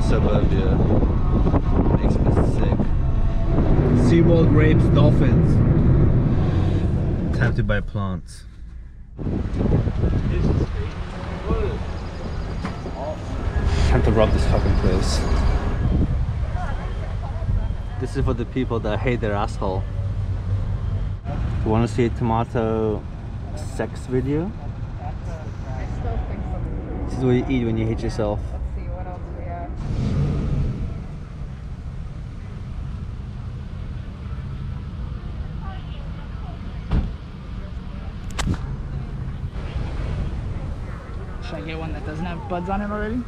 Suburbia makes me sick. SeaWorld rapes dolphins. Time to buy plants. Time to rob this fucking place. This is for the people that hate their asshole. You want to see a tomato sex video? I still think so. This is what you eat when you hate yourself. Let's see what else we have. Should I get one that doesn't have buds on it already?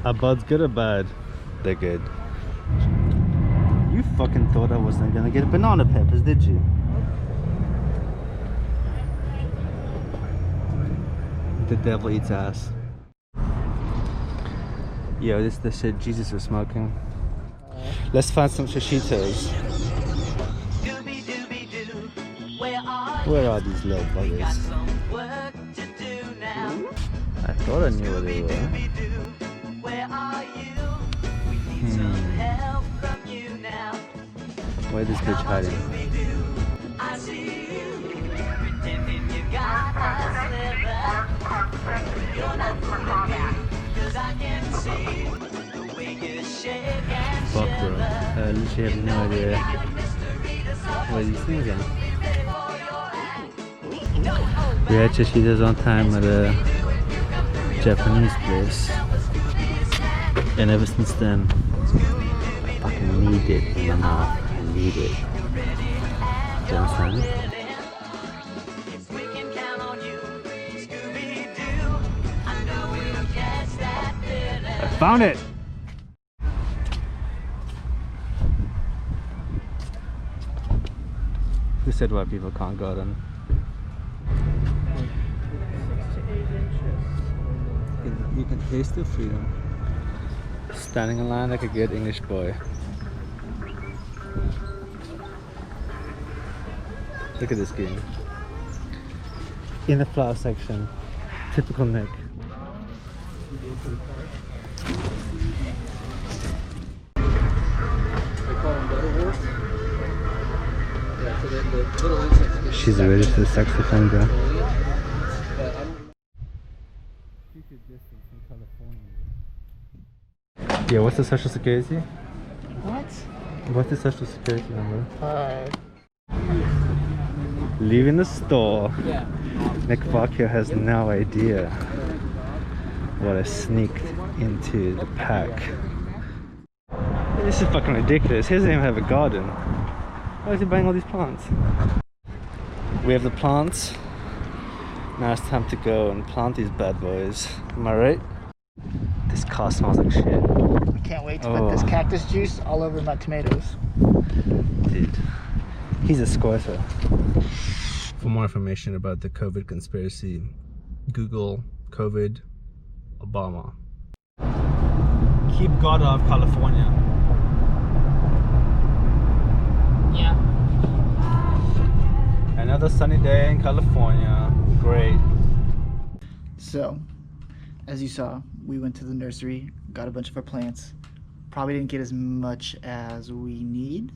Are buds good or bad? They're good. You fucking thought I wasn't gonna get banana peppers, did you? The devil eats ass. Yo, this is the shit Jesus was smoking. Let's find some shishitos. Where are these little buggers? I thought I knew where they were. Where is this bitch hiding? Fuck bro, I literally have no idea where these things are. We had shishitos on time at a Japanese place, and ever since then I fucking need it in my mouth. I need it. Do you understand? I found it! Who said white people can't garden? You can taste the freedom. Standing in line like a good English boy. Look at this game. In the flower section. Typical Nick. She's a registered sex offender. Yeah, what's the social security? What? What's the social security number? Leaving the store. Yeah. Nick Vacchio has no idea what I sneaked into the pack. This is fucking ridiculous. He doesn't even have a garden. Why is he buying all these plants? We have the plants. Now it's time to go and plant these bad boys. Am I right? This car smells like shit. I can't wait to put this cactus juice all over my tomatoes. Dude, he's a squirter. For more information about the COVID conspiracy, Google COVID Obama. Keep God off California. Yeah. Another sunny day in California. Great. So, as you saw, we went to the nursery, got a bunch of our plants. Probably didn't get as much as we need,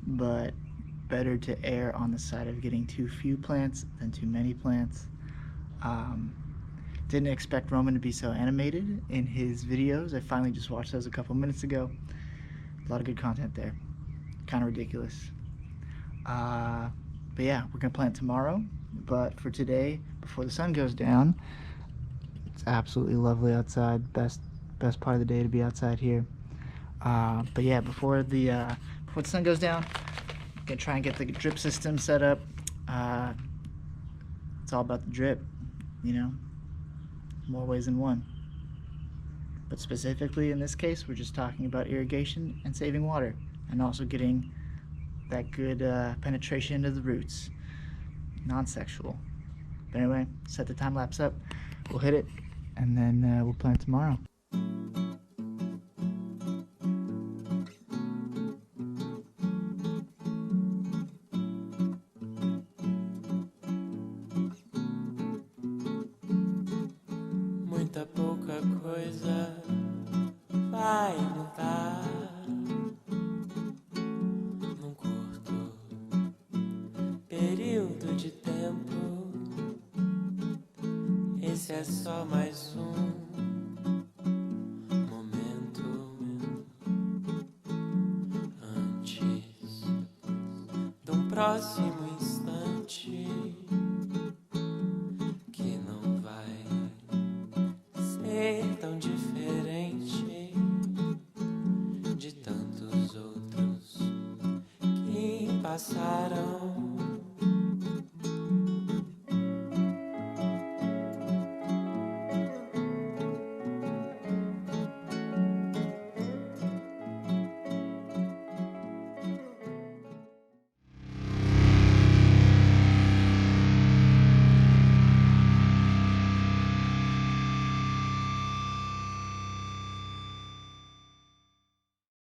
but better to err on the side of getting too few plants than too many plants. Didn't expect Roman to be so animated in his videos. I finally just watched those a couple minutes ago. A lot of good content there. Kind of ridiculous. But yeah, we're gonna plant tomorrow. But for today, before the sun goes down, it's absolutely lovely outside. Best part of the day to be outside here. But yeah, before the sun goes down, I'm gonna try and get the drip system set up. It's all about the drip, you know, more ways than one. But specifically in this case, we're just talking about irrigation and saving water, and also getting that good penetration into the roots. Non-sexual. But anyway, set the time lapse up. We'll hit it, and then we'll plant tomorrow. Muita pouca coisa vai mudar num curto período de tempo. Esse é só mais um momento antes de um próximo instante que não vai ser tão diferente de tantos outros que passaram.